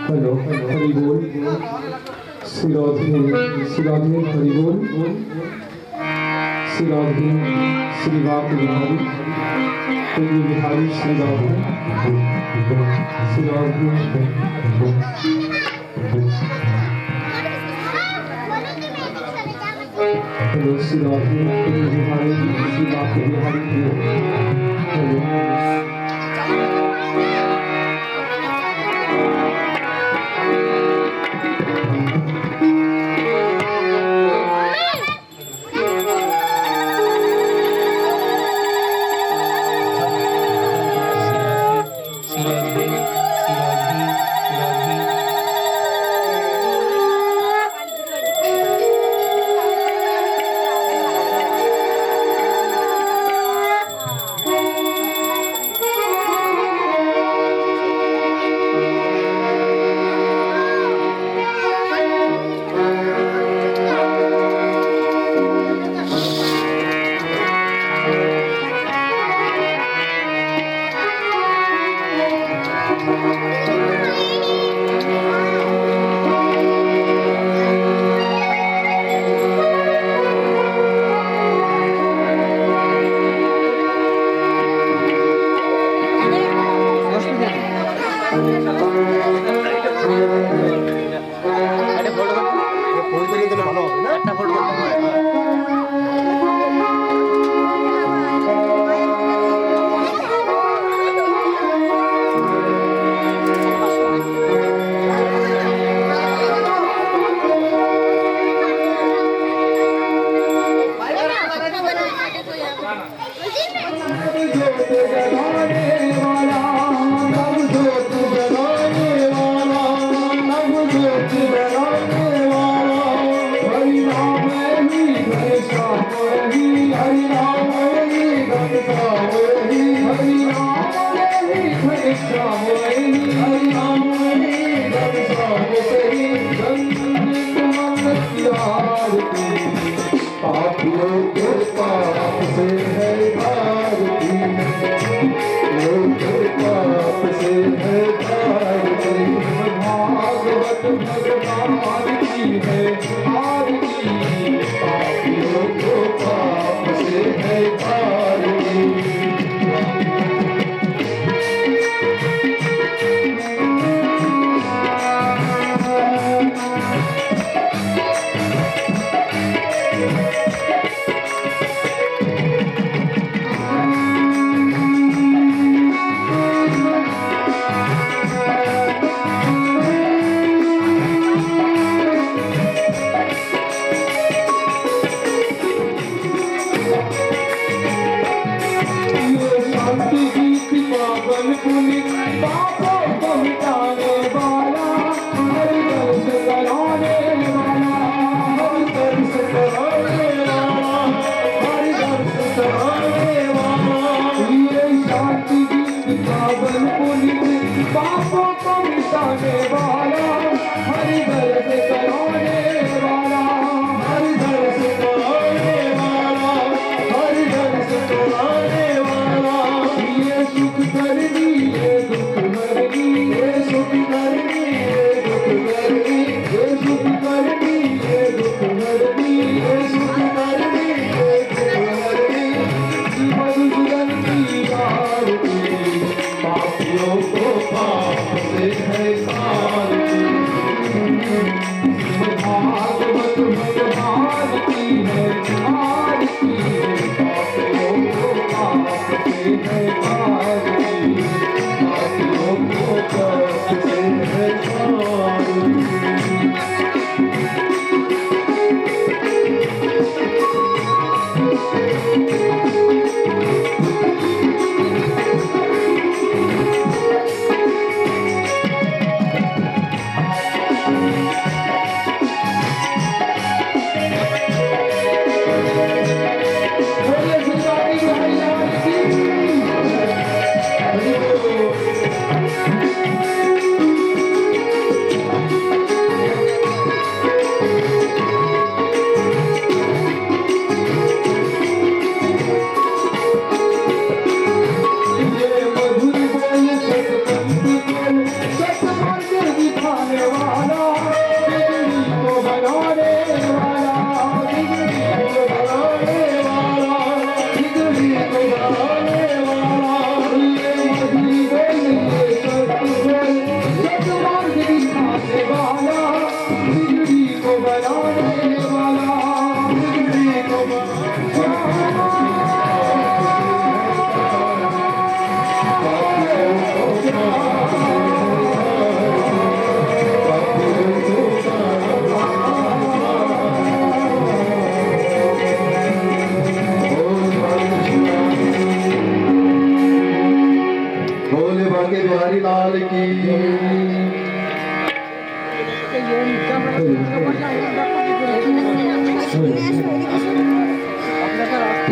Hello Hari बोल श्री राधे हरि बोल श्री राधे श्री बाप बिहारी तेरी बिहारी श्री राधे श्री राधे हेलो श्री राधे तेरी बिहारी श्री बाप बिहारी हेलो पापियों को पाप से है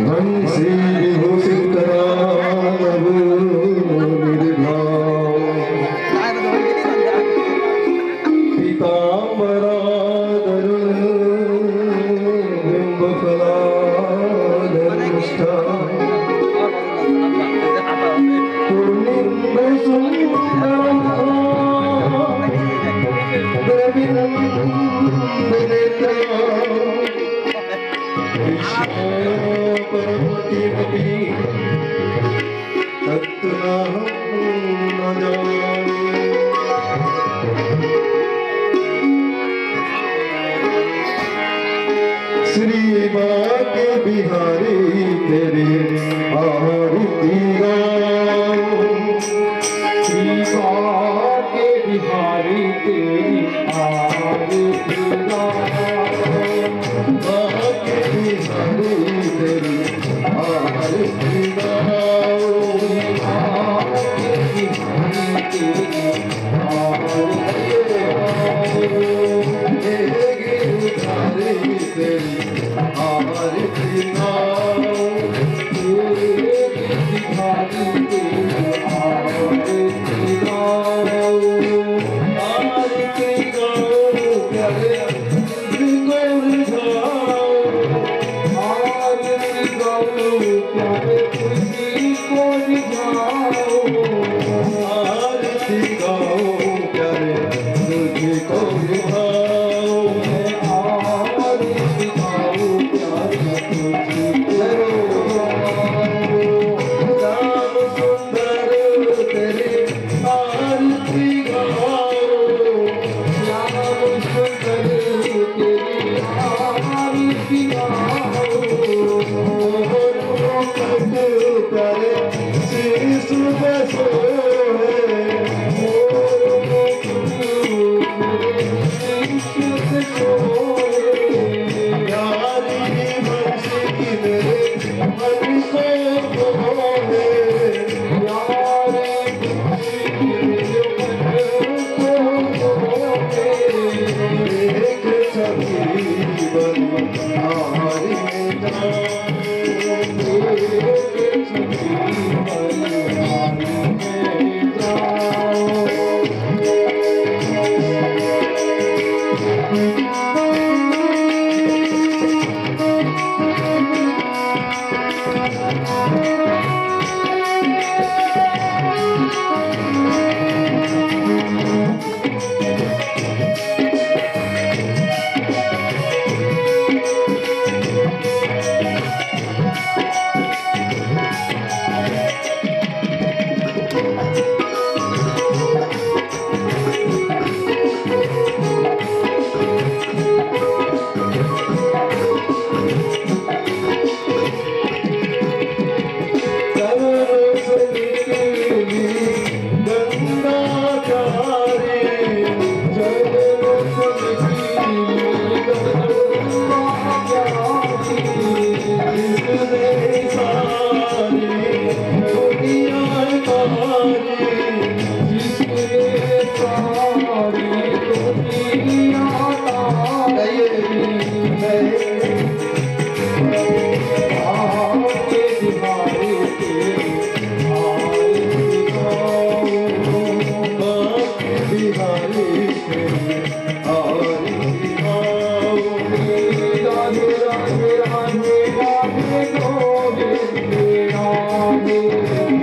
हंसी विभूषित करानब निर्भाव पीतांबरा दरुण बिंबफलाधनुष्ठा पूर्णिंद सुंदरम द्रविणंदनेत्रया परमतिमपि तत्त्वहं न जाने। श्री बाके बिहारी तेरे आरती गाऊं, श्री बाके बिहारी तेरी आरती गाऊं, बाके बिहारी तेरी आरती गाऊं, बाके बिहारी तेरी आरती गाऊं, हे गिरधारी तेरी आरती गाऊं, हे गिरधारी तेरी आरती गाऊं, आरती गाऊं प्यारे गौर गाऊं, आरती गाऊं प्यारे तुझी को गाऊं, आरती गाऊं प्यारे तुझी को गाऊं, आरती गाऊं प्यारे तुझी को गाऊं, राम सुंदर तेरी आरती गाऊं, राम सुंदर तेरी आरती गाऊं, मोहन मुकुट प्यारे शीश बसोए, मोहन मुकुट शीश बसोए, प्यारी बंसी मेरे मन को मोहे, प्यारी बंसी मेरे मन को मोहे, देख सभी बन हारी में जाऊं, देख सभी बन हारी में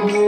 जाऊं।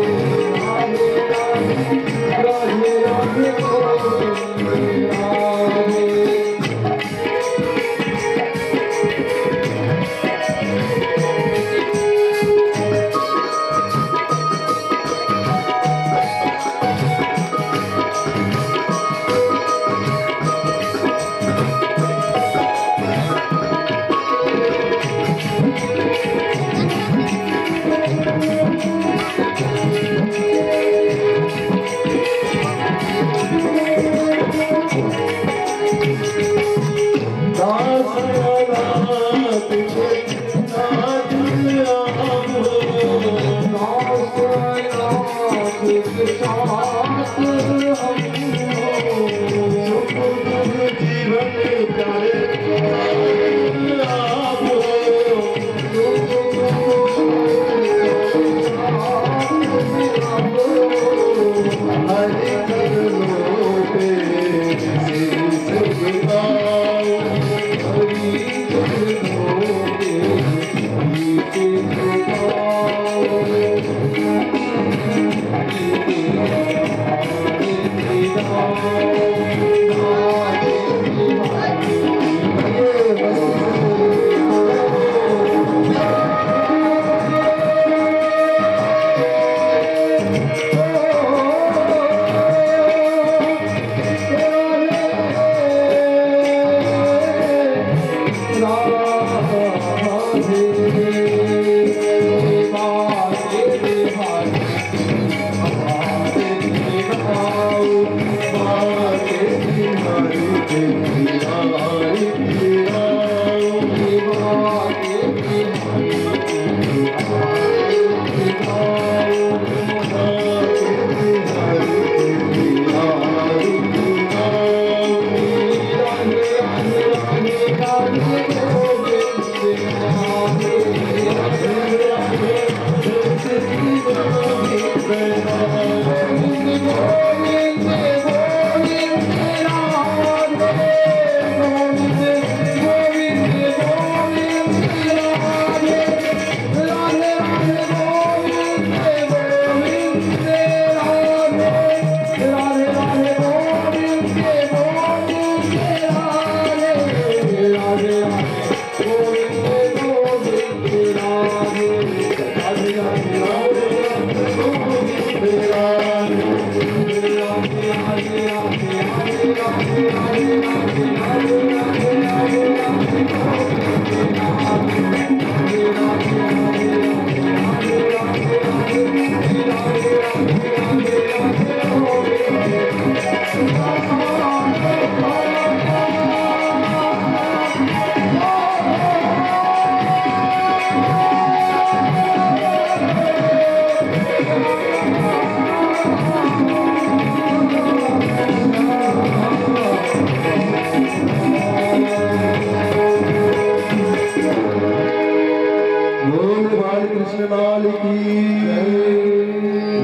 कृष्ण लाल की,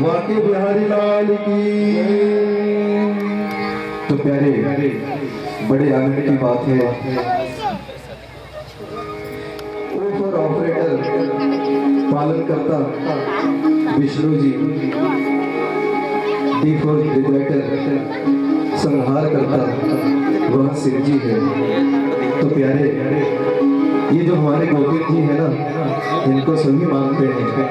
वाके बिहारी लाल की। तो प्यारे बड़े आनंद की बात है, ऊपर ऑपरेटर पालन करता Vishnu ji, D for liberator संहार करता वह शिव जी है। तो प्यारे ये जो हमारे गोविंद जी है ना, इनको सभी मानते हैं।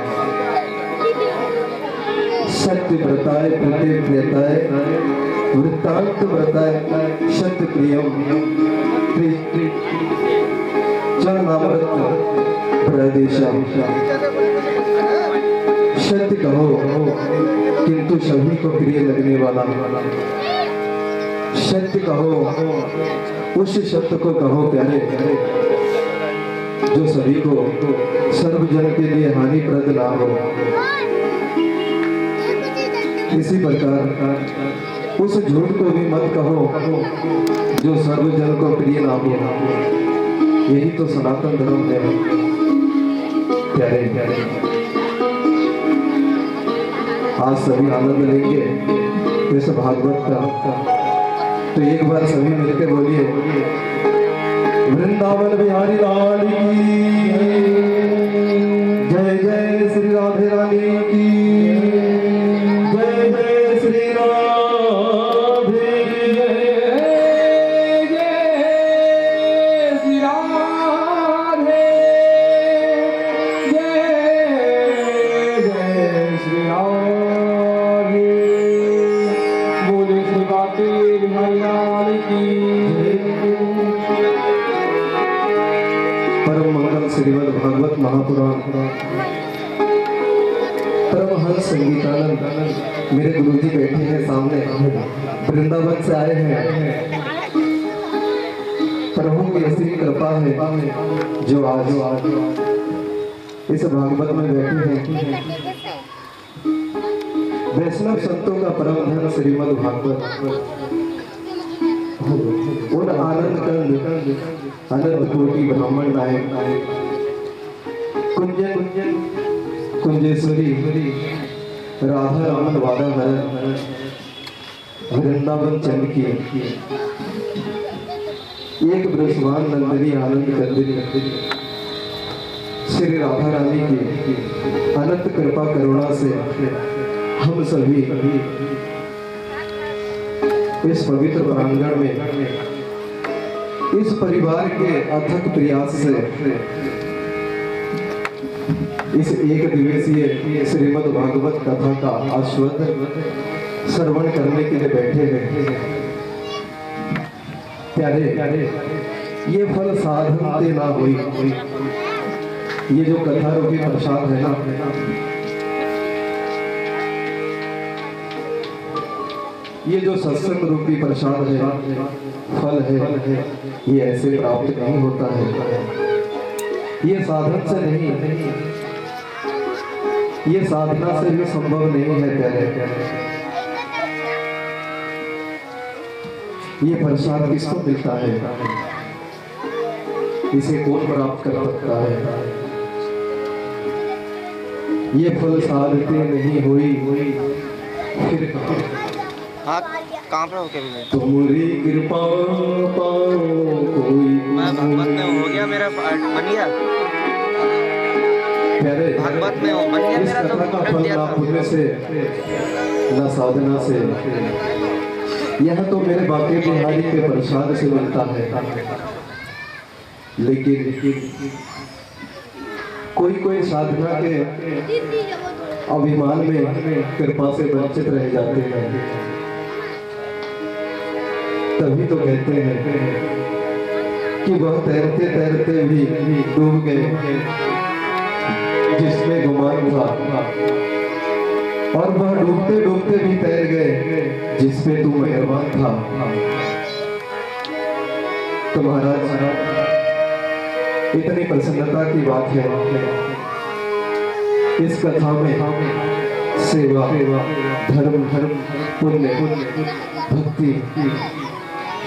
सत्य व्रताय प्रति प्रियताय वृत्तांत व्रताय सत्य प्रियम नामृत प्रदेशा। सत्य कहो किंतु सभी को प्रिय लगने वाला, सत्य कहो उस सत्य को कहो प्यारे जो सभी को सर्वजन के लिए हानिप्रद ना हो। इसी प्रकार उस झूठ को भी मत कहो जो सर्वजन को प्रिय ना हो। यही तो सनातन धर्म है प्यारे प्यारे। आज सभी आनंद लेंगे इस भागवत का। तो एक बार सभी मिलकर बोलिए वृंदावन बिहारी लाल की जय, जय श्री राधे रानी की जय, जय श्री राधे, जय श्री राधे, जय जय श्री राधे। बोले श्री बाके बिहारी लाल की। परम मंगल श्रीमद् भागवत महापुराण परमहंस संगीतानंद मेरे गुरुजी बैठे हैं सामने, वृंदावन से आए हैं। प्रभु की ऐसी कृपा है जो आज इस भागवत में बैठे हैं। वैष्णव संतों का परम धन श्रीमद् भागवत, उन आनंद कंद अनंत कोटि ब्राह्मण नायक कुंजन कुंजेश्वरी राधा रमन वादा हरण वृंदावन चंद की एक ब्रजवान नंदनी आनंद कंदिनी श्री राधा रानी की अनंत कृपा करुणा से हम सभी इस पवित्र प्रांगण में इस परिवार के अथक प्रयास से इस एक दिवसीय श्रीमद् भागवत कथा का आस्वादन श्रवण करने के लिए बैठे हैं। प्यारे ये फल साधन से ना हुई, ये जो कथा रूपी प्रसाद है ना, ये जो सत्संग रूपी प्रसाद है, फल है, ये ऐसे प्राप्त नहीं होता है। ये साधन से नहीं, ये साधना से भी संभव नहीं है प्यारे। ये प्रसाद किसको मिलता है, इसे कौन प्राप्त कर सकता है। ये फल साधते नहीं हुई फिर हाँ कहाँ पर हो के भी तुम्हारी कृपा पाओ कोई। मैं भागवत में हो गया मेरा बन गया, भागवत में हो बन गया मेरा। तो फल ना पुण्य से न साधना से, यह तो मेरे बाके बिहारी के प्रसाद से मिलता है। लेकिन कोई साधना के अभिमान में कृपा से वंचित रह जाते हैं। तभी तो कहते हैं कि वह तैरते तैरते भी डूब गए जिसमें गुमान था, और वह डूबते डूबते भी तैर गए जिसमें तू मेहरबान था। तो महाराज इतनी प्रसन्नता की बात है इस कथा में। सेवा धर्म पुण्य भक्ति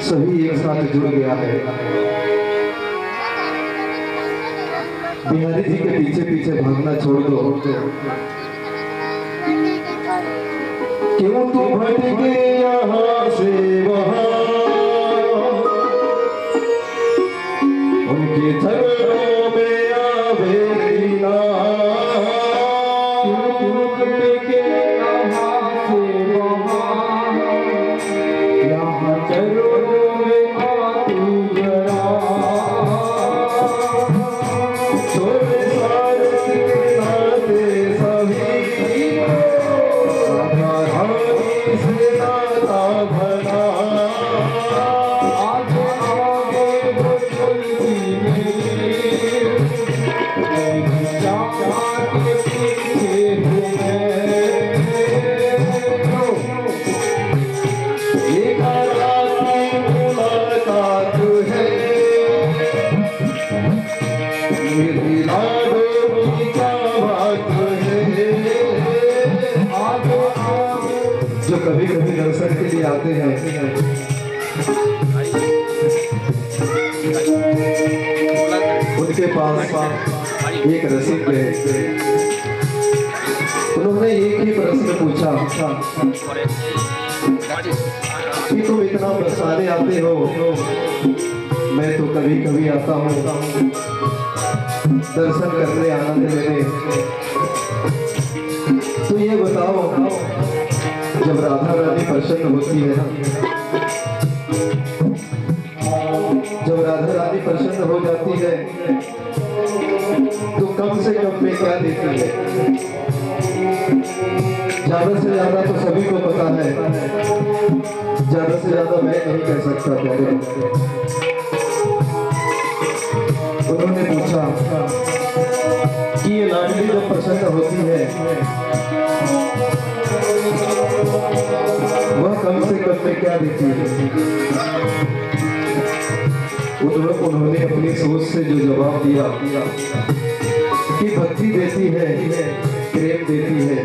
सभी एक साथ जुड़ गया है। बिहारी जी के पीछे पीछे भागना छोड़ दो। क्यों तू भटके यहाँ से वहाँ, उनके चरणों में आवे ना। क्यों भटके यहाँ से वहाँ, यहाँ चरणों में आ तू जरा। छोड़े सारे नाते सभी, राधारानी से नाता भरा। आगे आगे वो चलती मेरी, मैं चाहता के पीछे हूँ एक रात की मुलाकात है, मेरी यादों की क्या बात है। जो कभी कभी दर्शन के लिए आते हैं, उनके पास एक रसिक है। उन्होंने एक ही प्रश्न पूछा कि तुम इतना बरसाने आते हो, मैं तो कभी कभी आता हूँ दर्शन करने, आनंद लेने। तो ये बताओ, जब राधा रानी प्रसन्न होती है ना, जब राधा रानी प्रसन्न हो जाती है, तो कम से कम में क्या देती है? ज्यादा से ज्यादा तो सभी को पता है, ज्यादा से ज्यादा मैं नहीं कह सकता। प्यारे, उन्होंने पूछा कि ये लाडली जब प्रसन्न होती है, वह कम से कम में क्या देती है? उन्होंने अपनी सोच से जो जवाब दिया कि भक्ति देती है, प्रेम देती है,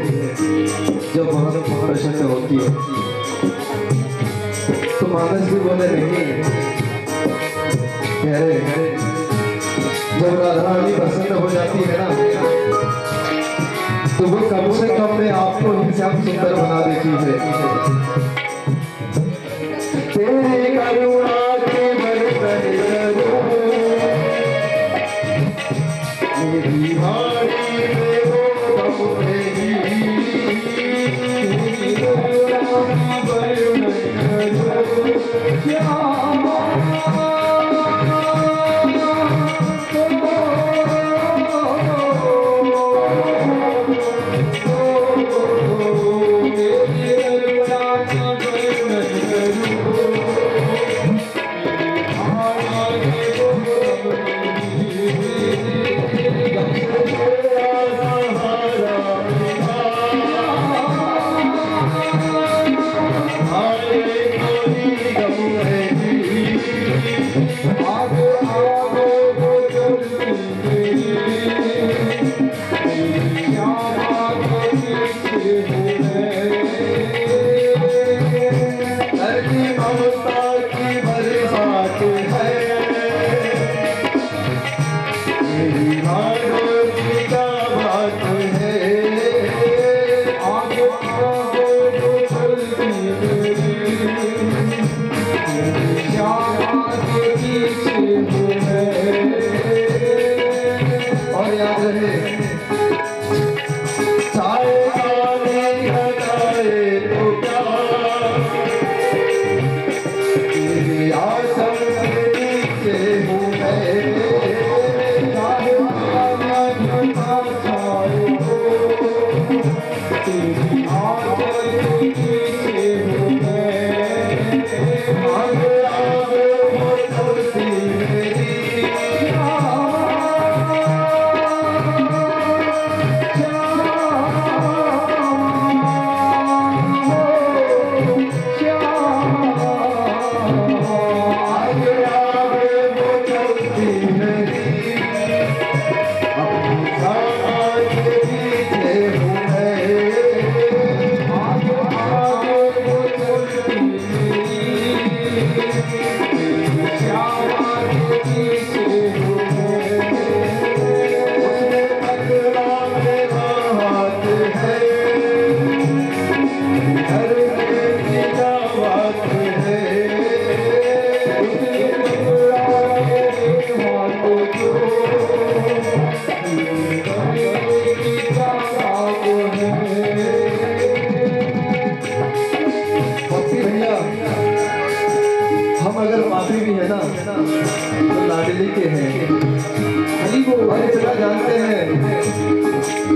जब वह प्रसन्न होती है। तो मानस भी बोले नहीं, कह रहे जब राधा रानी प्रसन्न हो जाती है ना, तो वो कम से कम में आपको हिसाब सुंदर बना देती है। तेरे करुणा के बरतन करूं, मेरी वाणी में वो बहुतेरी, तेरी करुणा के बरतन करूं, क्या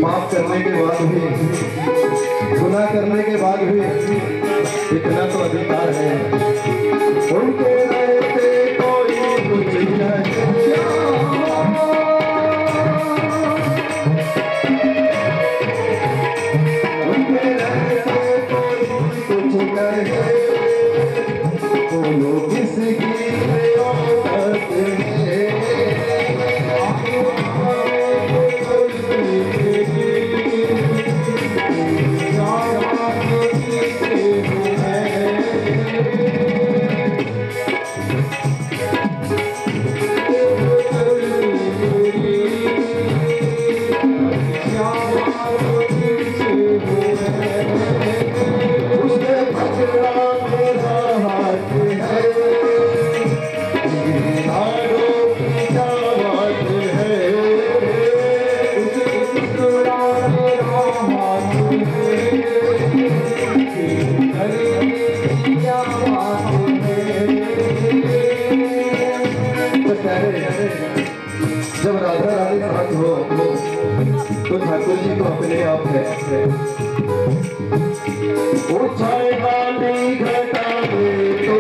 पाप करने के बाद भी, गुनाह करने के बाद भी इतना तो अधिकार है, उनके रहते कोई कुछ नहीं, उनके रहते कोई कुछ नहीं, वो लोग किसकी औरत है। जब राधा रानी साथ हो तो ठाकुर जी को अपने आप है, ऊंचाई वाली घटा में तो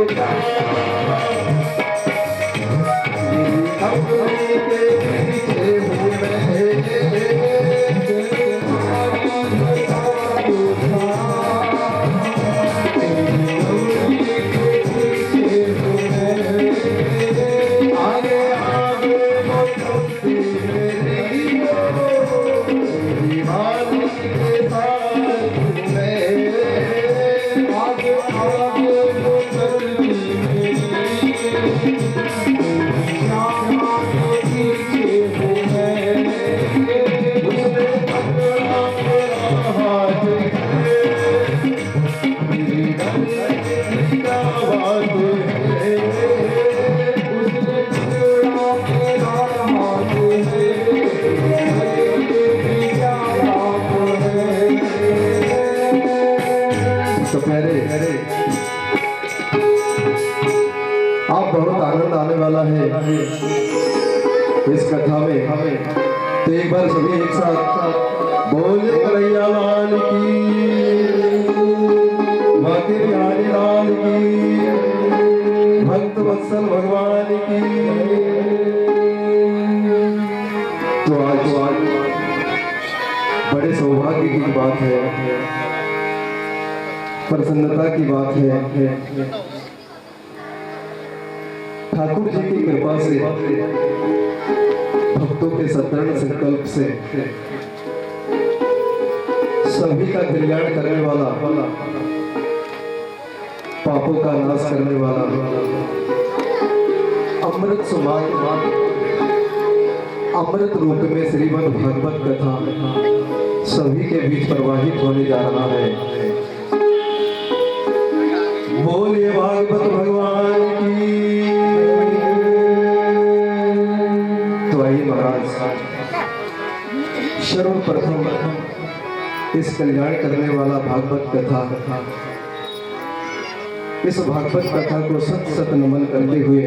अपने के पीछे हूँ आप बहुत आनंद आने वाला है इस कथा में। तो एक बार सभी एक साथ बोले कन्हैया लाल की, बाकी बिहारी लाल की, भक्त वत्सल भगवान की। तो आज बड़े सौभाग्य की बात है, प्रसन्नता की बात है, ठाकुर जी की कृपा से, भक्तों के सदृढ़ संकल्प से, सभी का कल्याण करने वाला, पापों का नाश करने वाला अमृत सुमान अमृत रूप में श्रीमद् भागवत कथा सभी के बीच प्रवाहित होने जा रहा है। बोलिए भागवत भगवान की। तो आइए महाराज, सर्वप्रथम इस कल्याण करने वाला भागवत कथा, इस भागवत कथा को सत सत नमन करते हुए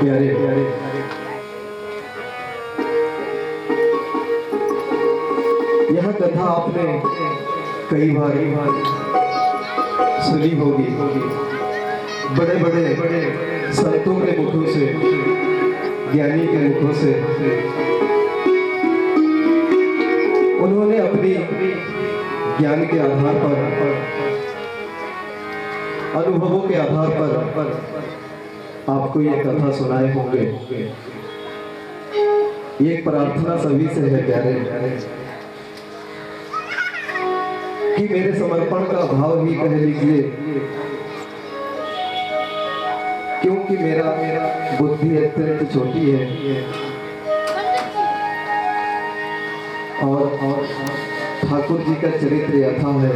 प्यारे यह कथा आपने कई बार सुनी होगी, बड़े बड़े संतों के मुखों से, ज्ञानी के मुखों से। उन्होंने अपनी ज्ञान के आधार पर, अनुभवों के आधार पर आपको ये कथा सुनाए होंगे। ये प्रार्थना सभी से है प्यारे कि मेरे समर्पण का भाव ही कह लीजिए, क्योंकि मेरा बुद्धि अत्यंत छोटी है और ठाकुर जी का चरित्र यथा है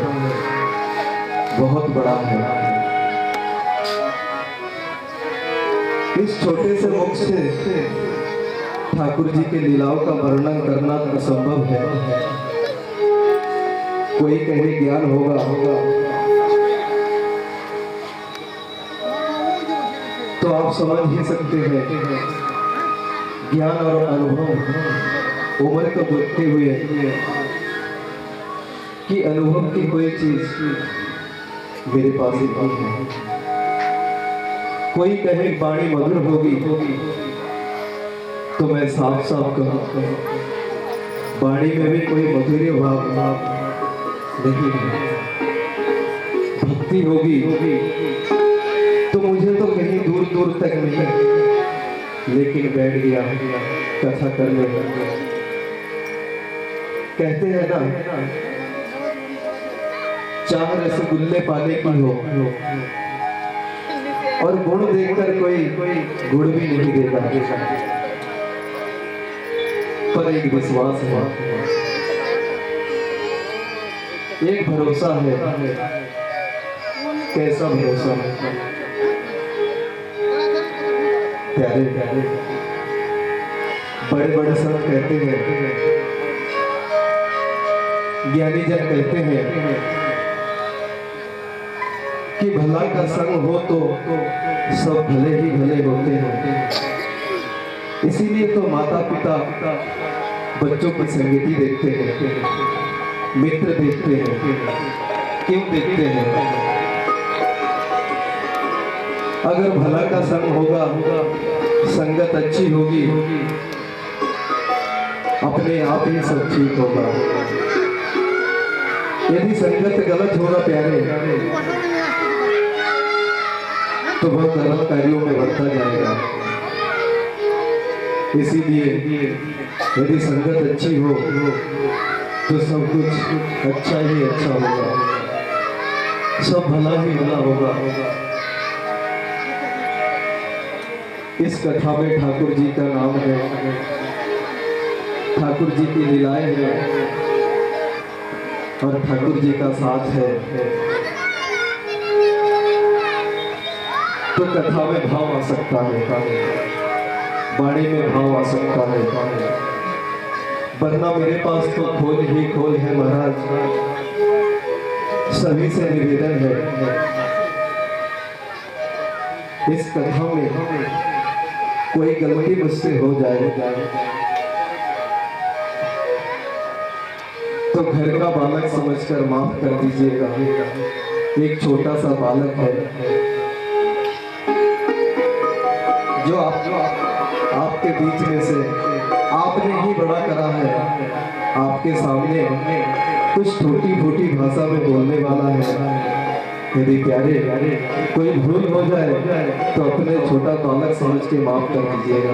बहुत बड़ा है। इस छोटे से मुख से ठाकुर जी के लीलाओं का वर्णन करना असंभव है। कोई कहे ज्ञान होगा तो आप समझ ही सकते हैं, ज्ञान और अनुभव उम्र को देखते हुए कि अनुभव की कोई चीज मेरे पास नहीं है। कोई कहे वाणी मधुर होगी तो मैं साफ साफ कहूं वाणी में भी कोई मधुर्य भाव नहीं है। भक्ति होगी तो मुझे तो कहीं दूर दूर तक नहीं, लेकिन बैठ गया कथा करने। कहते हैं ना, चाह रसगुल्ले पाने की हो और गुण देखकर कोई गुड़ भी नहीं देगा, पर एक विश्वास है, एक भरोसा है। कैसा भरोसा है प्यारे प्यारे, बड़े बड़े संत कहते हैं, ज्ञानी जन कहते हैं कि भला का संग हो तो सब भले ही भले होते हैं। इसीलिए तो माता पिता बच्चों की संगति देखते हैं, मित्र देखते हैं। क्यों देखते हैं? अगर भला का संग होगा, संगत अच्छी होगी, अपने आप ही सब ठीक होगा। यदि संगत गलत होगा प्यारे, तो वह गलत कार्यों में बढ़ता जाएगा। इसीलिए यदि संगत अच्छी हो तो सब कुछ अच्छा ही अच्छा होगा, सब भला ही भला होगा। इस कथा में ठाकुर जी का नाम है, ठाकुर जी की लीलाएं हैं और ठाकुर जी का साथ है। तो कथा में भाव आ सकता है, वाणी में भाव आ सकता है, वरना मेरे पास तो खोल ही खोल है महाराज। सभी से निवेदन है, इस कथा में कोई गलती मुझसे हो जाए तो घर का बालक समझकर माफ कर दीजिएगा। एक छोटा सा बालक है जो आपके बीच में से आपने ही बड़ा करा है, आपके सामने कुछ टूटी फूटी भाषा में बोलने वाला है। यदि प्यारे कोई भूल हो जाए तो अपने छोटा बालक समझ के माफ कर दीजिएगा।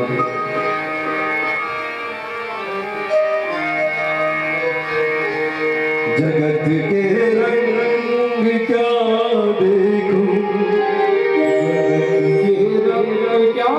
जगत के रंग क्या देखूं, जगत के रंग क्या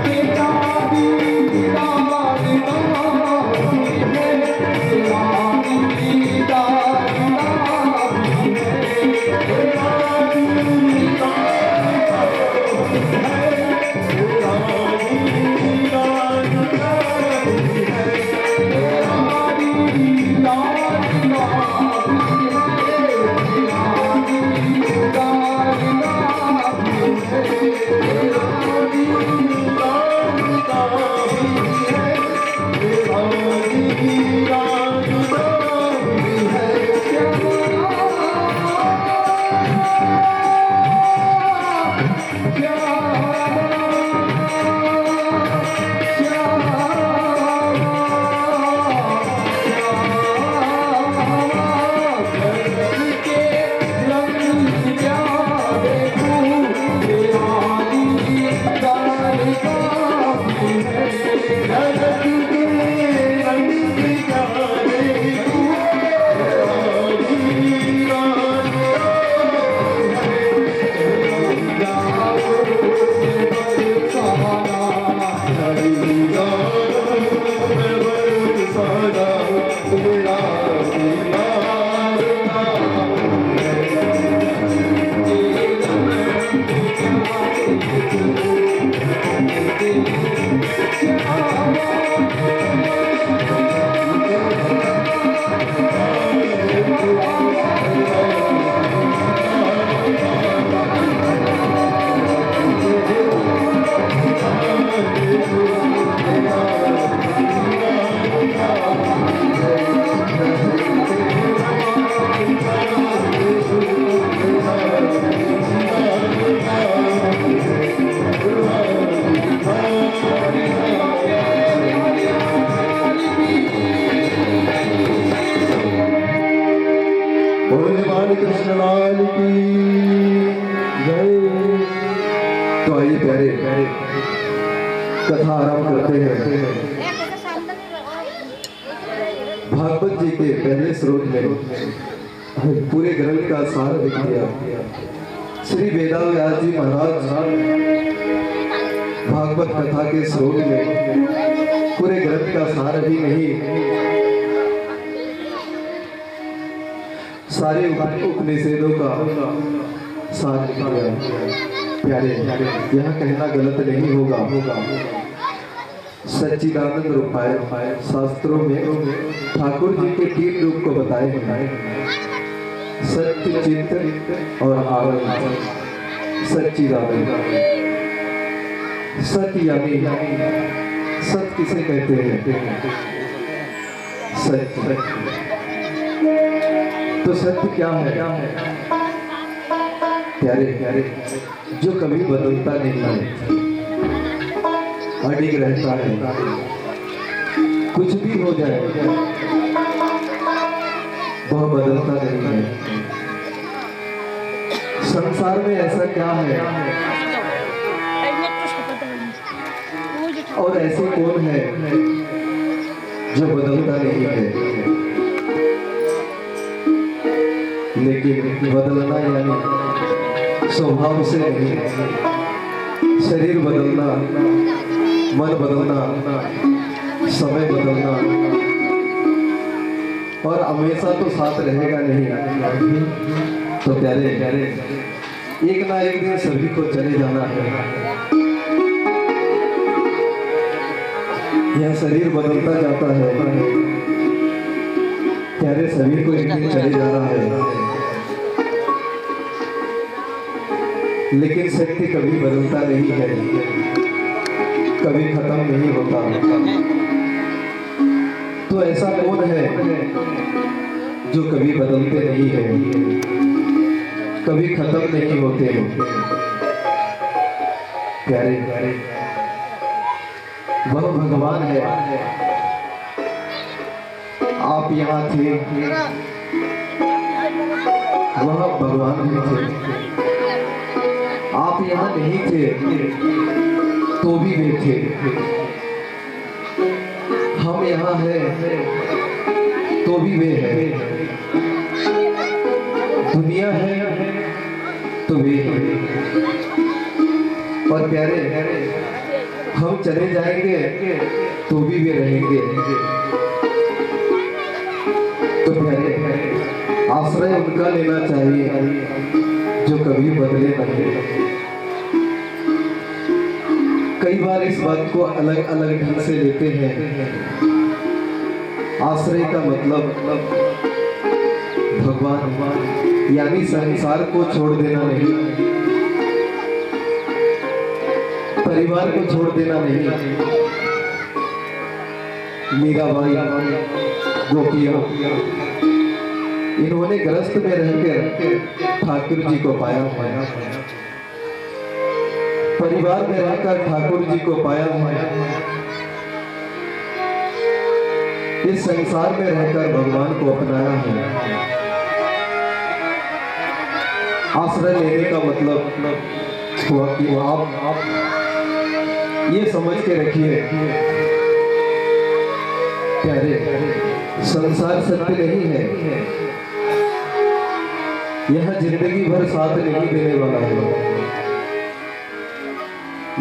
तेरा भी कृष्ण लाल की जय। तो आइए प्यारे कथा आरंभ करते हैं। भागवत जी के पहले स्रोत में पूरे ग्रंथ का सार लिख दिया। श्री वेदव्यास जी महाराज भागवत कथा के स्रोत में पूरे ग्रंथ का सार ही नहीं, सारे उपनिषदों का सार लिख दिया। प्यारे यह कहना गलत नहीं होगा, सच्चिदानंद रूपाय शास्त्रों में ठाकुर जी के 3 रूप को बताए हैं, सत्य, चित्त और आनंद। सच्चिदानंद सत्य यानी सत्य किसे कहते हैं? सत्य। तो सत्य क्या है? प्यारे जो कभी बदलता नहीं है, अडिग रहता है, कुछ भी हो जाए वह बदलता नहीं है। संसार में ऐसा क्या है और ऐसे कौन है जो बदलता नहीं है? लेकिन बदलना यानी स्वभाव से नहीं, शरीर बदलना, मन बदलना, समय बदलना, और हमेशा तो साथ रहेगा नहीं। तो प्यारे एक ना एक दिन सभी को चले जाना है। यह शरीर बदलता जाता है, प्यारे सभी को एक दिन चले जाना है। लेकिन सत्य कभी बदलता नहीं है, कभी खत्म नहीं होता। तो ऐसा कौन है जो कभी बदलते नहीं है, कभी खत्म नहीं होते हैं? प्यारे वह भगवान है। आप यहाँ थे, वह भगवान भी थे। आप यहाँ नहीं थे तो भी वे थे। हम यहाँ हैं तो भी वे हैं। दुनिया है तो वे हैं। और प्यारे हम चले जाएंगे तो भी वे रहेंगे। तो प्यारे आश्रय उनका लेना चाहिए जो कभी बदले नहीं। कई बार इस बात को अलग अलग ढंग से लेते हैं। आश्रय का मतलब भगवान यानी संसार को छोड़ देना नहीं, परिवार को छोड़ देना नहीं। मीराबाई, गोपियां, इन्होंने ग्रस्त में रहकर ठाकुर जी को पाया, परिवार में रहकर ठाकुर जी को पाया, इस संसार में रहकर भगवान को अपनाया है। आश्रय लेने का मतलब हुआ कि आप ये समझ के रखिए प्यारे, संसार सत्य नहीं है। यह जिंदगी भर साथ नहीं देने वाला है।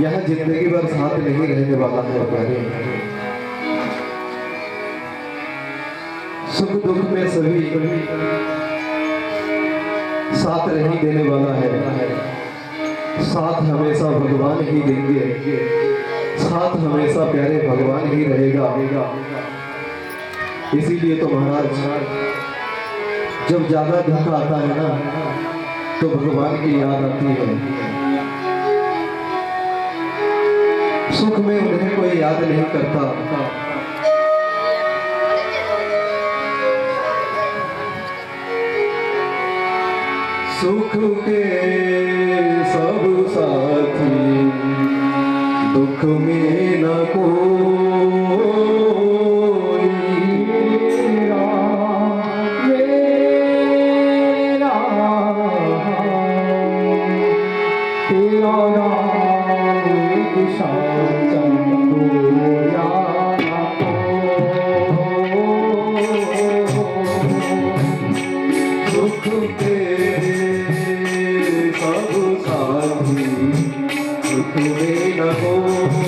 यह जिंदगी भर साथ नहीं रहने वाला है प्यारे। सुख दुख में सभी साथ नहीं देने वाला है। साथ हमेशा भगवान ही देंगे, साथ हमेशा प्यारे भगवान ही रहेगा। इसीलिए तो महाराज जब ज्यादा दुख आता है ना तो भगवान की याद आती है। सुख में उन्हें कोई याद नहीं करता, सुख के सब साथी दुख में न कोई। तेरा नाम दिशा सुख के सब साथी दुख में न कोई।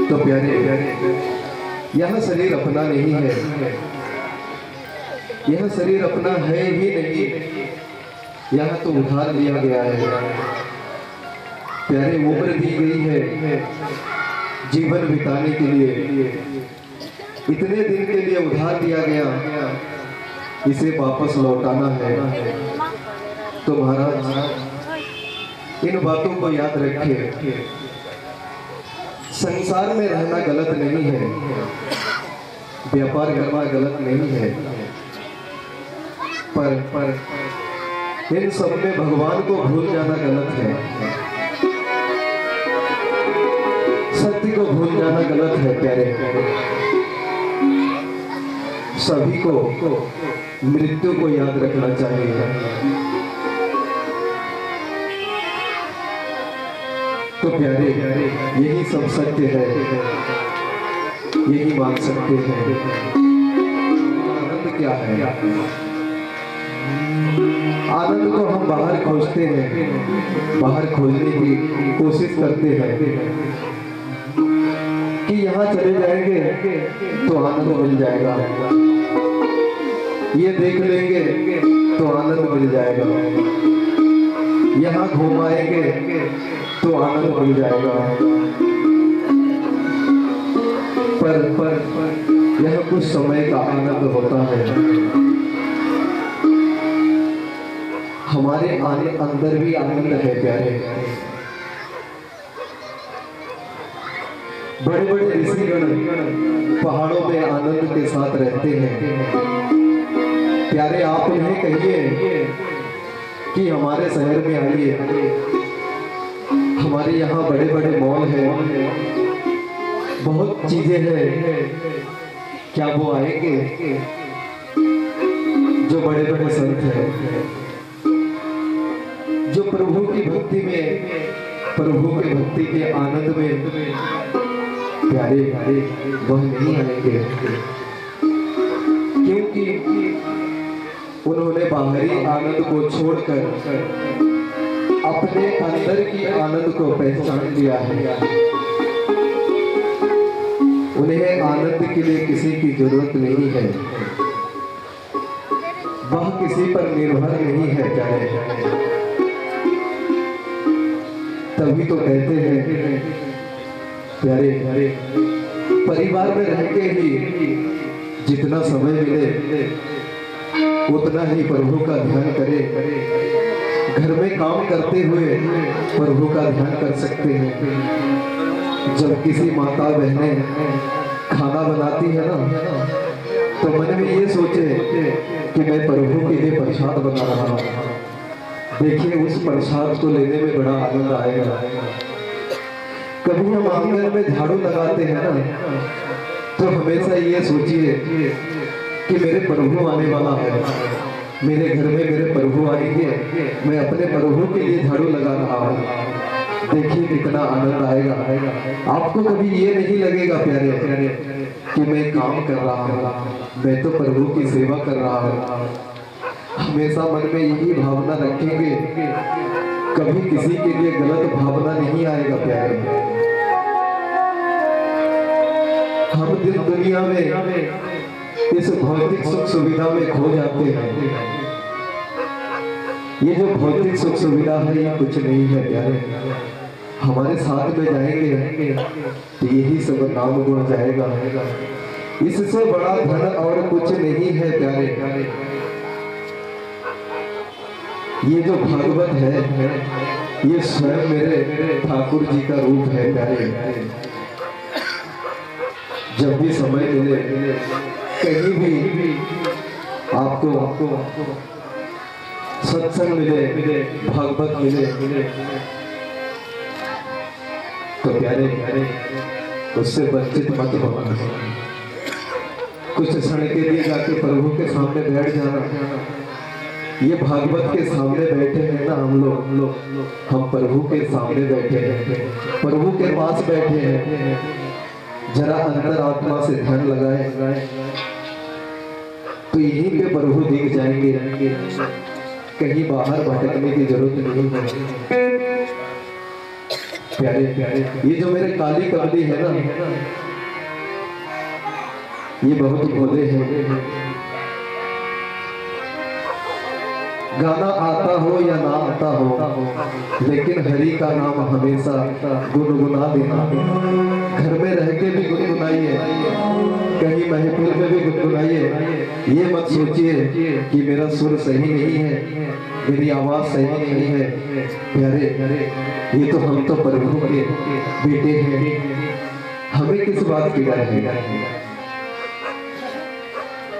तो प्यारे यह शरीर अपना नहीं है, यह शरीर अपना है ही नहीं, यह तो उधार लिया गया है। प्यारे उम्र दी गई है जीवन बिताने के लिए, इतने दिन के लिए उधार दिया गया, इसे वापस लौटाना है। तो महाराज इन बातों को याद रखिए। संसार में रहना गलत नहीं है, व्यापार करना गलत नहीं है, पर इन सब में भगवान को भूल जाना गलत है, सत्य को भूल जाना गलत है। प्यारे सभी को मृत्यु को याद रखना चाहिए। तो प्यारे यही सब सत्य है, यही मान सकते हैं। क्या है? आनंद को हम बाहर खोजते हैं, बाहर खोजने की कोशिश करते हैं कि यहाँ चले जाएंगे तो आनंद मिल जाएगा, ये देख लेंगे तो आनंद मिल जाएगा, यहाँ घुमाएंगे तो आनंद मिल जाएगा। पर यह कुछ समय का आनंद होता है। हमारे अंदर भी आनंद है प्यारे। बड़े बड़े ऋषिगण पहाड़ों में आनंद के साथ रहते हैं। प्यारे आप इन्हें कहिए कि हमारे शहर में आइए, हमारे यहाँ बड़े बड़े मॉल हैं, बहुत चीजें हैं, क्या वो आएंगे? जो बड़े बड़े संत हैं, जो प्रभु की भक्ति में, प्रभु के भक्ति के आनंद में प्यारे प्यारे वह नहीं आएंगे, क्योंकि उन्होंने बाहरी आनंद को छोड़कर अपने अंदर की आनंद को पहचान लिया है। उन्हें आनंद के लिए किसी की जरूरत नहीं है, वह किसी पर निर्भर नहीं है प्यारे। तभी तो कहते हैं प्यारे प्यारे, परिवार में रह के ही जितना समय मिले उतना ही प्रभु का ध्यान करे। घर में काम करते हुए प्रभु का ध्यान कर सकते हैं। जब किसी माता बहनें खाना बनाती है ना, तो मन में ये सोचे कि मैं प्रभु के लिए प्रसाद बना रहा हूँ। देखिए उस प्रसाद को लेने में बड़ा आनंद आएगा। कभी हम आंगन में झाड़ू लगाते हैं ना, तो हमेशा ये सोचिए कि मेरे प्रभु आने वाला है, मेरे घर में मेरे प्रभु आएंगे, मैं अपने प्रभु के लिए झाड़ू लगा रहा हूँ। देखिए कितना आनंद आएगा। आपको कभी ये नहीं लगेगा प्यारे प्यारे कि मैं काम कर रहा हूँ, मैं तो प्रभु की सेवा कर रहा हूँ। हमेशा मन में यही भावना रखेंगे, कभी किसी के लिए गलत भावना नहीं आएगा प्यारे। हम दिन दुनिया में इस भौतिक सुख सुविधा में खो जाते हैं। ये जो भौतिक सुख सुविधा है ये कुछ नहीं है प्यारे। हमारे साथ में जाएंगे तो यही सब नाम गुण जाएगा। इससे बड़ा धन और कुछ नहीं है प्यारे। ये जो भागवत है ये स्वयं मेरे ठाकुर जी का रूप है प्यारे। जब भी समय मिले, कहीं भी आपको सत्संग मिले, भागवत मिले, तो प्यारे प्यारे उससे वंचित मत होना। कुछ क्षण के लिए जाके प्रभु के सामने बैठ जाना। ये भागवत के सामने बैठे हैं ना हम लोग, हम प्रभु के सामने बैठे हैं, प्रभु के पास बैठे हैं। जरा अंतर आत्मा से ध्यान लगाए तो यहीं पे प्रभु दिख जाएंगे। कहीं बाहर भटकने की जरूरत नहीं है प्यारे प्यारे। ये जो मेरे काली कमली है ना, ये बहुत भोले हैं। गाना आता हो या ना आता हो, लेकिन हरि का नाम हमेशा गुनगुना देना। घर में रह के भी गुनगुनाइए, कहीं महफिल में भी गुनगुनाइए। ये मत सोचिए कि मेरा सुर सही नहीं है, मेरी आवाज सही नहीं है। प्यारे ये तो हम तो प्रभु के बेटे हैं, हमें किस बात की डर है?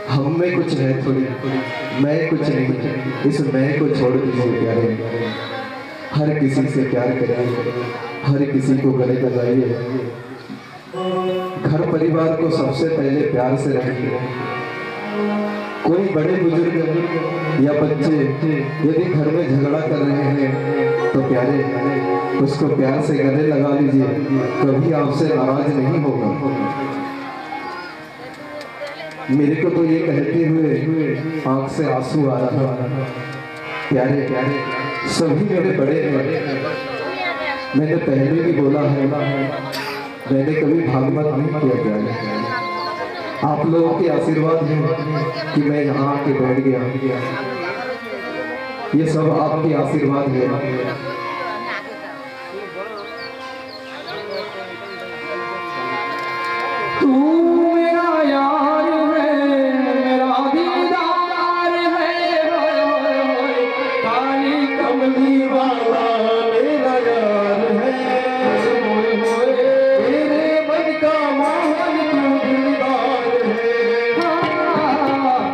हम में कुछ है थोड़ी, मैं कुछ नहीं। इस मैं को छोड़ दीजिए प्यारे। हर किसी से प्यार करिए, हर किसी को गले लगाइए। घर परिवार को सबसे पहले प्यार से रखिए। कोई बड़े बुजुर्ग या बच्चे यदि घर में झगड़ा कर रहे हैं तो प्यारे उसको प्यार से गले लगा लीजिए, कभी आपसे नाराज नहीं होगा। मेरे को तो ये कहते हुए आंख से आंसू आ रहा है। प्यारे प्यारे सभी मेरे बड़े हैं, मैंने पहले भी बोला है मैंने कभी भागवत नहीं किया। प्यारे आप लोगों के आशीर्वाद है कि मैं यहाँ आके बैठ गया, ये सब आपके आशीर्वाद है। तू मेरा यार है, मेरा दीदार है, काली कमली वाला मेरा यार है, मेरे मन का मोहन तू दिलदार है,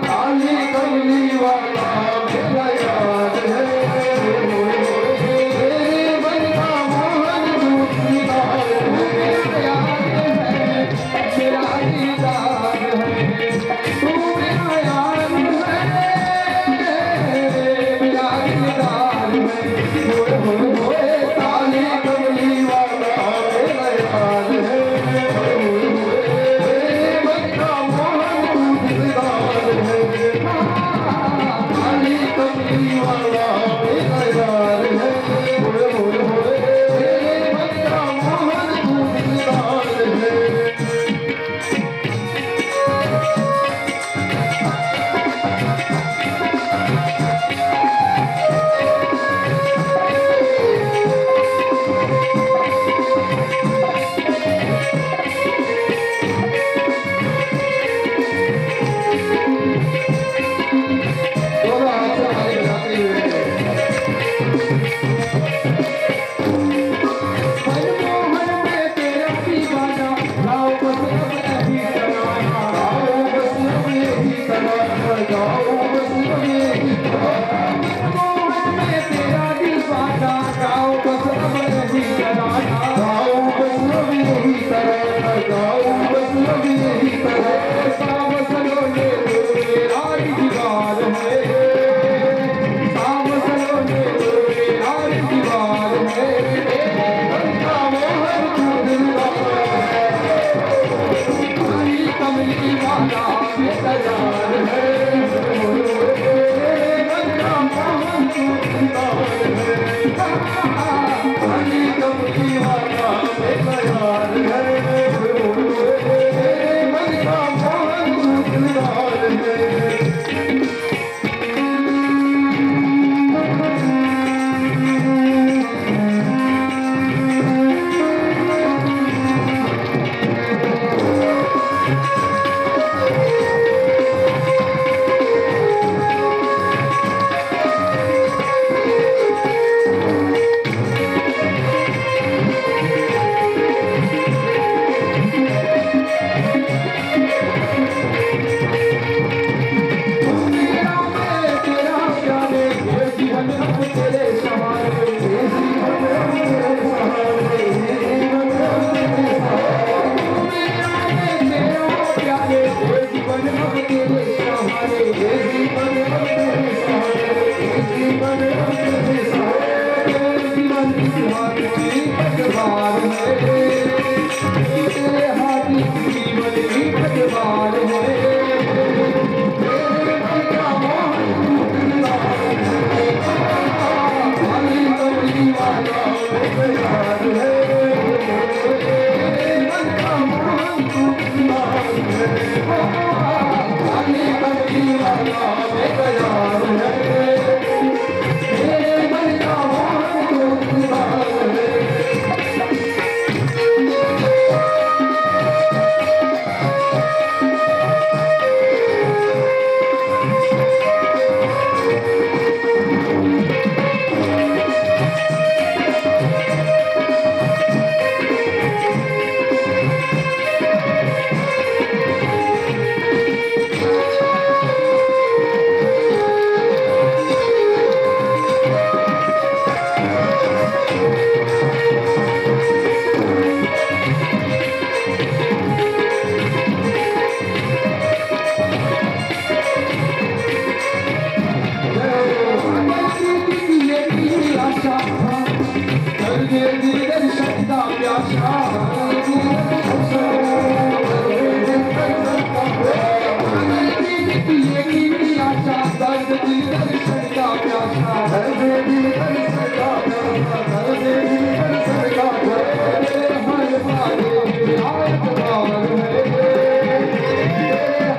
काली कमली वाला मेरा यार है, मेरे मन का मोहन तू दिलदार है, मेरा दीदार है, तू मेरा यार है, मेरा दीदार है, होए काली कमली वाला मेरा यार है, मेरे मन का मोहन तू दिलदार है, काली कमली वाला मेरा यार है, मेरे मन का मोहन तू दिलदार है। दोनों हाथ से ताली बजाते हुए मनमोहन में तेरा दीवाना, गाओ बस अब यही तराना, गाओ बस अब यही तराना, गाओ बस अब यही तराना, मनमोहन में तेरा दीवाना, गाओ बस अब यही तराना, गाओ बस अब यही तराना, गाओ बस अब यही तराना, साम सलोने मेरा दीवार है, साम सलोने मेरा दीवार है, मन का मोहन तू दिलदार है, काली कमली वाला मेरा यार है, मन का मोहन तू दिलदार है, काली कमली वाला मेरा यार है, मन का मोहन तू दिलदार है। दर्शन का प्यासा, दर्दे दिल दर्शन का प्यासा, दर्दे दिल दर्शन का प्यासा, हर बारे आयत पार है,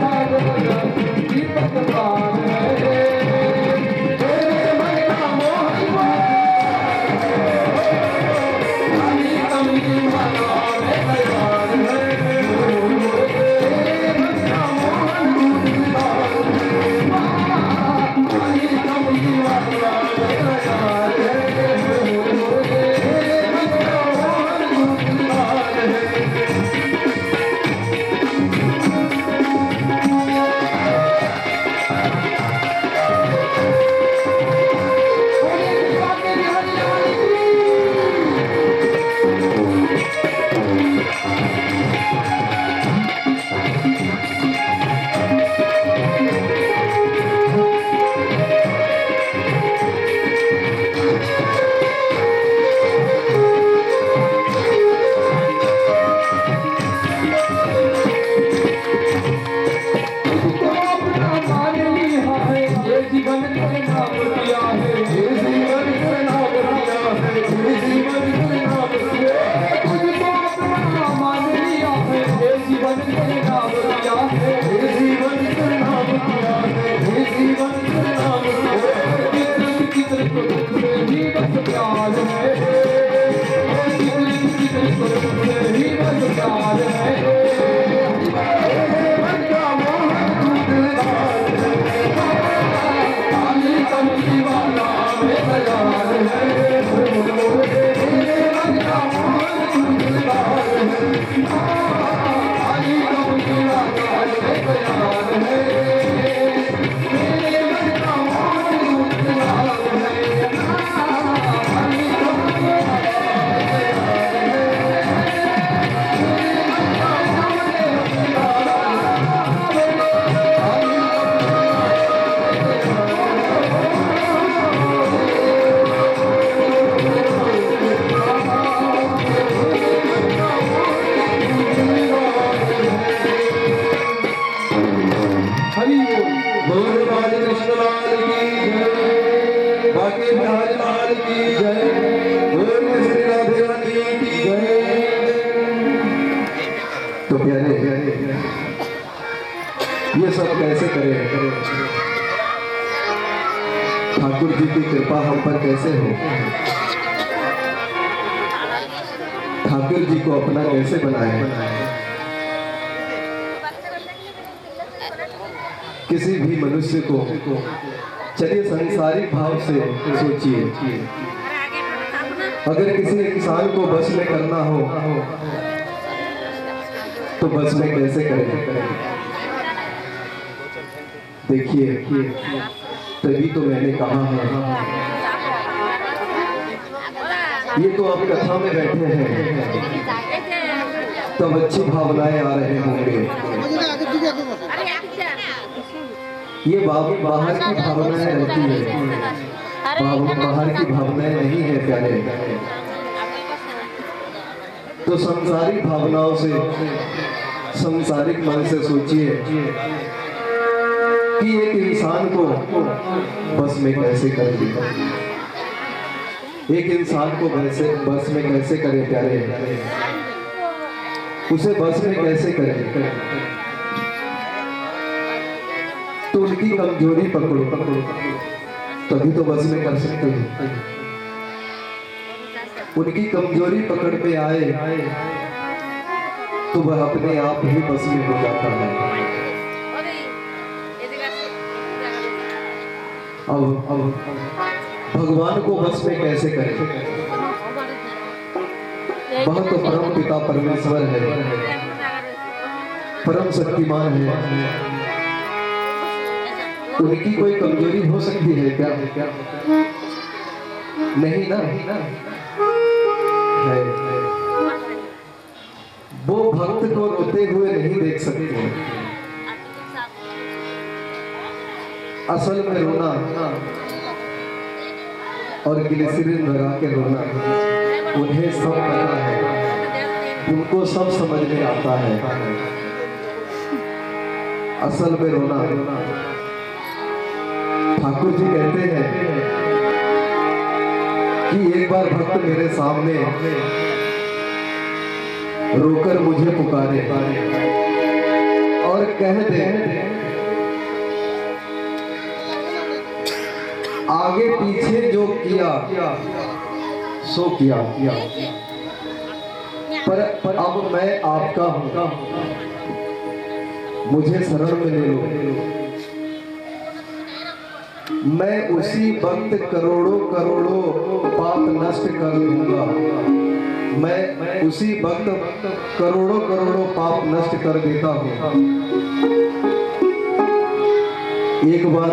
हर बदन दीपक पार है, तेरे मन का मोहन काली कमली वाला है तैयार है, तेरे मन का मोहन काली कमली वाला है तैयार है, तेरे मन का मोहन है। जीवन के नाम दिया है, ये जीवन के नाम दिया है, ये जीवन के नाम दिया है, तुझको अपना मान लिया है, ये जीवन के नाम दिया है, ये जीवन के नाम दिया है, ये जीवन के नाम दिया है, कितने को तुझसे ही बस प्यार है, कितने को तुझसे ही बस प्यार है, मन का मोहन दिलदार है, काली कमली वाला है तैयार है, तेरे मन का मोहन दिलदार है, काली कमली वाला है तैयार है, तेरे मन का मोहन दिलदार है, काली कमली वाला है तैयार है, तेरे मन का मोहन दिलदार हरि बोल बाल कृष्ण लाल की जय, बाके बिहारी लाल की जय, बोल श्री राधे रानी की जय। तो प्यारे ये सब कैसे करें? ठाकुर जी की कृपा हम पर कैसे हो? ठाकुर जी को अपना कैसे बनाए? किसी भी मनुष्य को चलिए सांसारिक भाव से सोचिए, अगर किसी इंसान को बस में करना हो तो बस में कैसे करें? देखिए, तभी तो मैंने कहा है, ये तो आप कथा में बैठे हैं तब अच्छी भावनाएं आ रहे होंगे, ये बाहर की भावनाएं रहती है, बाहर की भावनाएं नहीं है प्यारे। तो सांसारिक भावनाओं से, सांसारिक मन से सोचिए कि एक इंसान को बस में कैसे कर दिया, एक इंसान को बस में कैसे करें प्यारे, उसे बस में कैसे करें? तो उनकी कमजोरी पकड़ो, तभी तो बस में कर सकते हैं। उनकी कमजोरी पकड़ पे आए तो वह अपने आप ही बस में हो जाता है। अब भगवान को बस में कैसे करें? वह तो परम पिता परमेश्वर है, परम शक्तिमान है, उनकी कोई कमजोरी हो सकती है क्या? नहीं ना, है। वो भक्त को रोते हुए नहीं देख सकते, असल में रोना और ग्लिसरीन लगा के रोना उन्हें सब पता है, उनको सब समझ में आता है। असल में रोना ठाकुर जी कहते हैं कि एक बार भक्त मेरे सामने रोकर मुझे पुकारे और कह दे आगे पीछे जो किया सो किया, पर अब मैं आपका हूं, मुझे शरण में ले लो। मैं उसी वक्त करोड़ों करोड़ों पाप नष्ट कर दूंगा। मैं उसी वक्त करोड़ों करोड़ों पाप नष्ट कर देता हूं। एक बार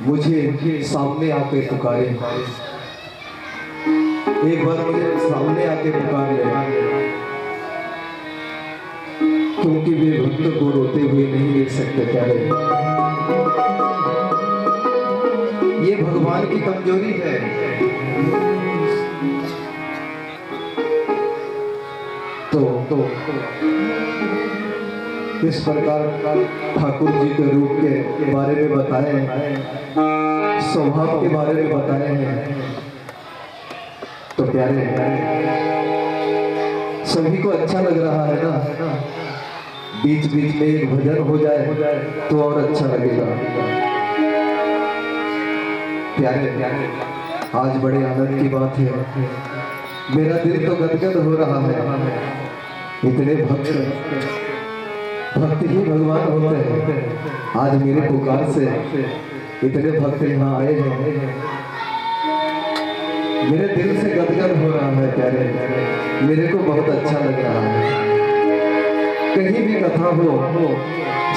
मुझे सामने आके पुकारे, एक बार मुझे सामने आके पुकार ले, क्योंकि वे भक्त को रोते हुए नहीं देख सकते। प्यारे, ये भगवान की कमजोरी है। तो इस प्रकार ठाकुर जी के रूप के बारे में बताए हैं, स्वभाव के बारे में बताए हैं। तो प्यारे, सभी को अच्छा लग रहा है ना? बीच बीच में एक भजन हो जाए तो और अच्छा लगेगा। प्यारे, आज बड़े आनंद की बात है, मेरा दिल तो गदगद हो रहा है। इतने भक्त ही भगवान होते हैं। आज मेरे पुकार से इतने भक्त यहाँ आए हैं, मेरे दिल से गदगद हो रहा है। प्यारे, मेरे को बहुत अच्छा लग रहा है। कहीं भी कथा हो,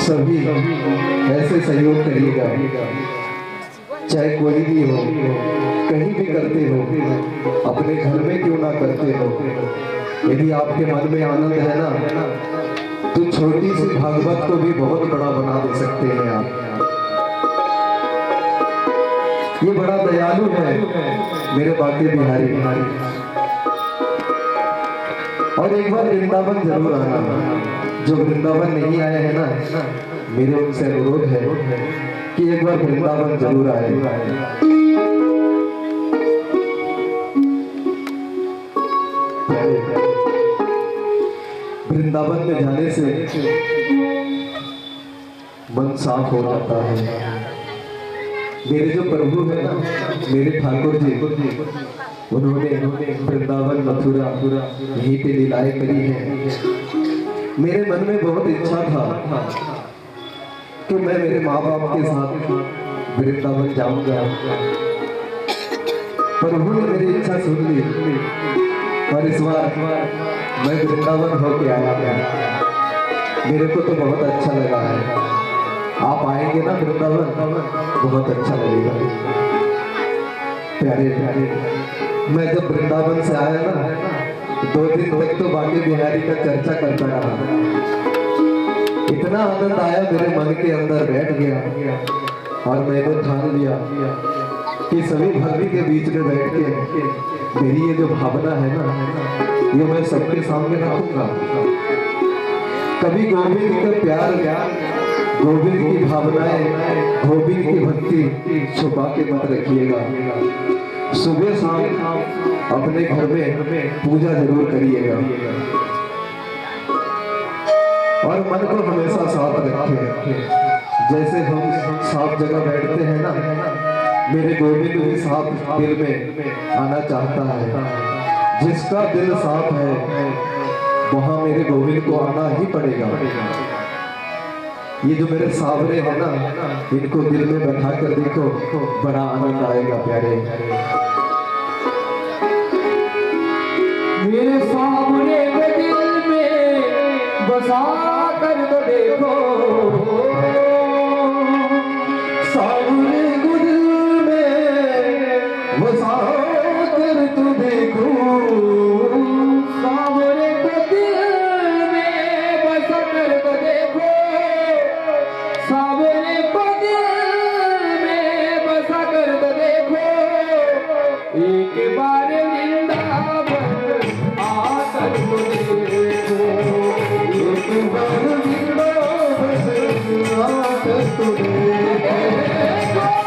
सभी ऐसे सहयोग करिएगा, चाहे कोई भी हो, कहीं भी करते हो, अपने घर में क्यों ना करते हो। यदि आपके मन में आनंद है ना, तो छोटी सी भागवत को भी बहुत बड़ा बना दे सकते हैं आप। ये बड़ा दयालु है मेरे बाके बिहारी। और एक बार वृंदावन जरूर आना। जो वृंदावन नहीं आए हैं ना, मेरे उनसे अनुरोध है कि एक बार वृंदावन जरूर आए। वृंदावन में जाने से मन साफ हो जाता है। मेरे जो प्रभु है, मेरे ठाकुर जी, उन्होंने वृंदावन मथुरा यहीं पे लीलाएं करी हैं। मेरे मन में बहुत इच्छा था कि मैं मेरे माँ बाप के साथ वृंदावन जाऊंगा। प्रभु ने मेरी इच्छा सुन ली और इस बार मैं वृंदावन होके आया। मेरे को तो बहुत अच्छा लगा है। आप आएंगे ना वृंदावन, बहुत अच्छा लगेगा। प्यारे, मैं जब वृंदावन से आया ना, 2 दिन तक तो बाके बिहारी का चर्चा करता रहा। इतना आनंद आया, मेरे मन के अंदर बैठ गया और मैंने ठान लिया कि सभी भक्ति के बीच में बैठ के मेरी ये जो भावना है ना, ये मैं सबके सामने रखूंगा। कभी गोविंद का प्यार, गोविंद की भावनाएं, गोविंद की भक्ति छुपा के मत रखिएगा। सुबह शाम अपने घर में पूजा जरूर करिएगा और मन को हमेशा साफ रखिए। जैसे हम साफ जगह बैठते हैं ना, मेरे गोविंद भी साफ दिल में आना चाहता है। जिसका दिल साफ है वहां मेरे गोविंद को आना ही पड़ेगा। ये जो मेरे सावरे हैं ना, इनको दिल में बैठा कर देखो, बड़ा आनंद आएगा। प्यारे, मेरे सामने को दिल में बसा कर तो देखो, सावरे को दिल में बसा कर तो देखो, सामने को दिल में बसा कर तो देखो, सामने को दिल में बसा कर तो देखो। एक बार वृंदावन आकर तो देखो, एक बार वृंदावन आकर तो देखो।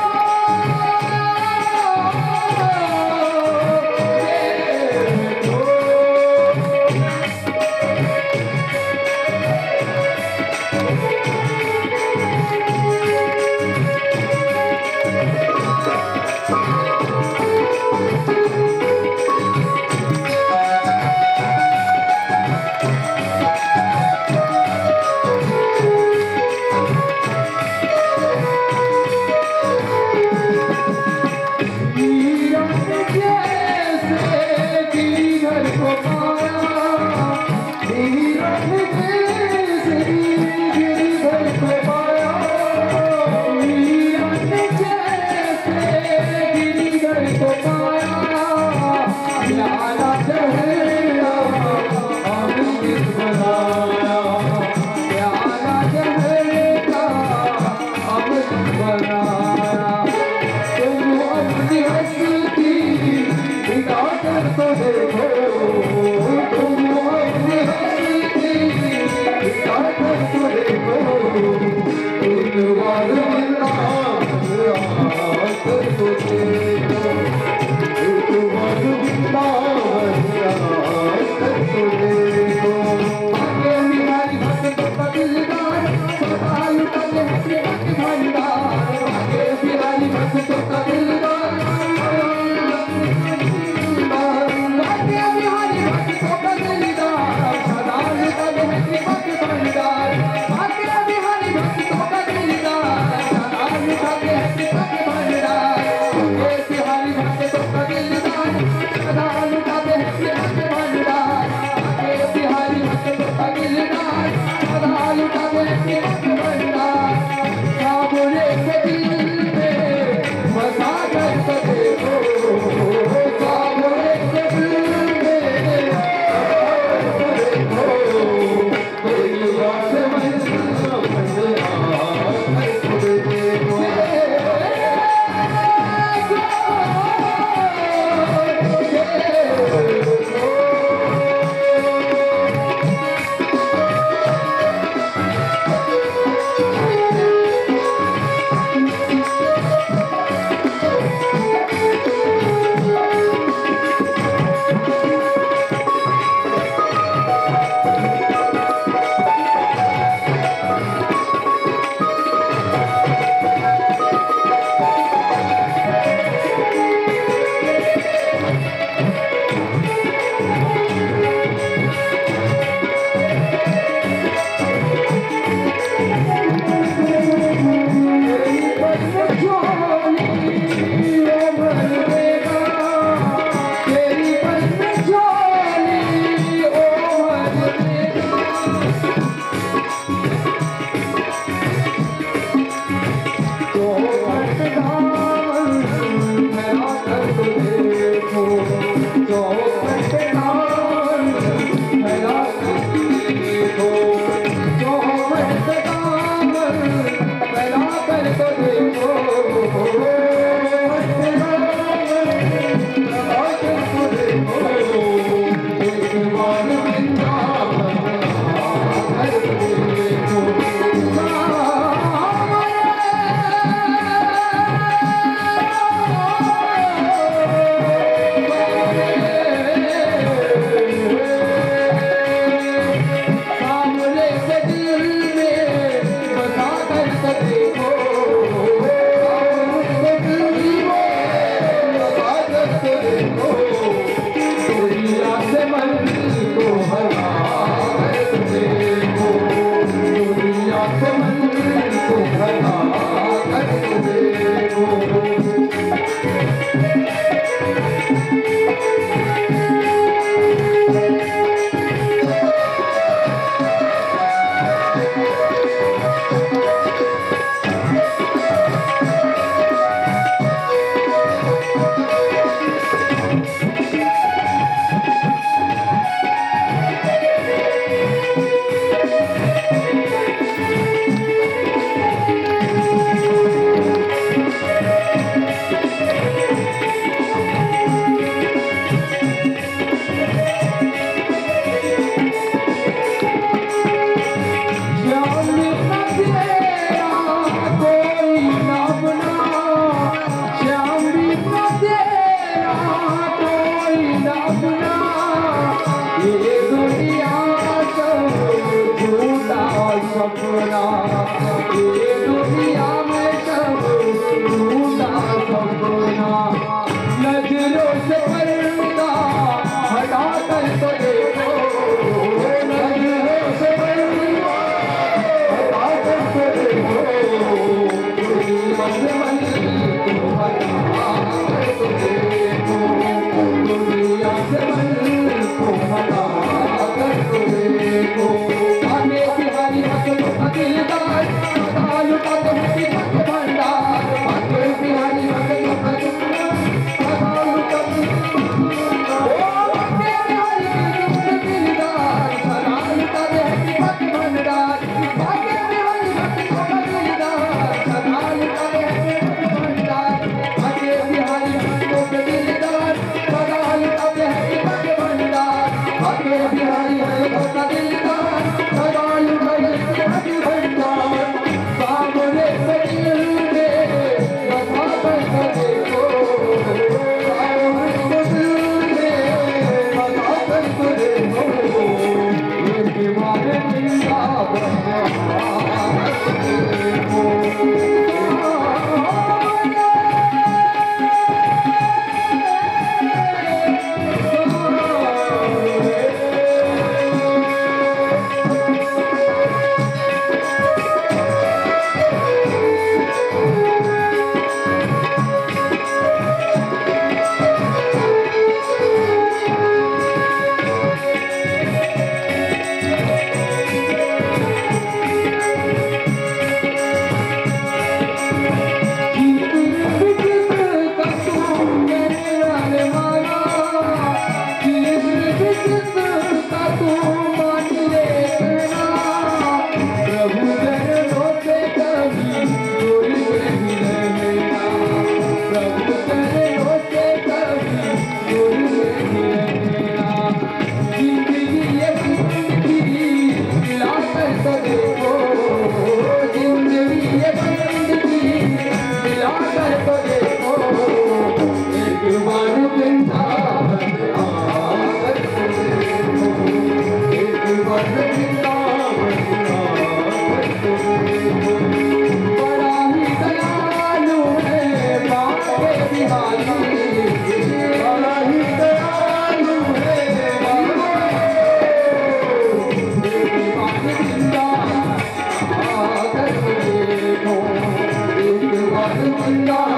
दास मंदा